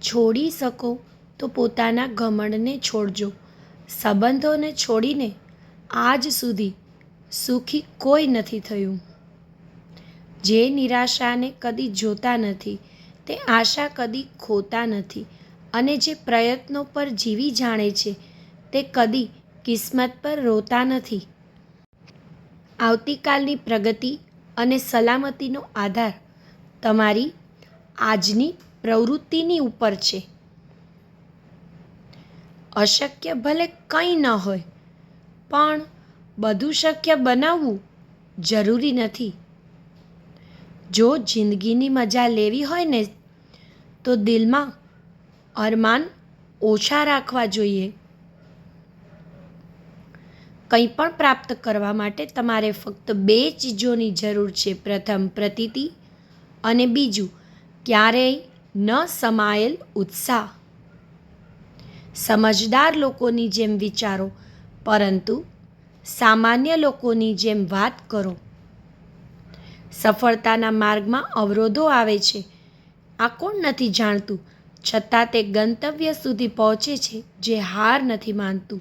છોડી શકો તો પોતાના ઘમંડને છોડજો. સંબંધોને છોડીને આજ સુધી સુખી કોઈ નથી થયું. જે નિરાશાને કદી જોતા નથી તે આશા કદી ખોતા નથી, અને જે પ્રયત્નો પર જીવી જાણે છે તે કદી કિસ્મત પર રોતા નથી. આવતીકાલની પ્રગતિ અને સલામતીનો આધાર તમારી આજની પ્રવૃત્તિની ઉપર છે. અશક્ય ભલે કંઈ ન હોય, પણ બધું શક્ય બનાવવું જરૂરી નથી. જો જિંદગીની મજા લેવી હોય ને તો દિલમાં અરમાન ઓછા રાખવા જોઈએ. કંઈ પણ પ્રાપ્ત કરવા માટે તમારે ફક્ત 2 ચીજોની જરૂર છે. પ્રથમ પ્રતીતિ અને બીજું ક્યારેય ન સમાયેલ ઉત્સાહ. સમજદાર લોકોની જેમ વિચારો, પરંતુ સામાન્ય લોકોની જેમ વાત કરો. સફળતાના માર્ગમાં અવરોધો આવે છે. આ કોણ નથી જાણતું, છતાં તે ગંતવ્ય સુધી પહોંચે છે જે હાર નથી માનતું.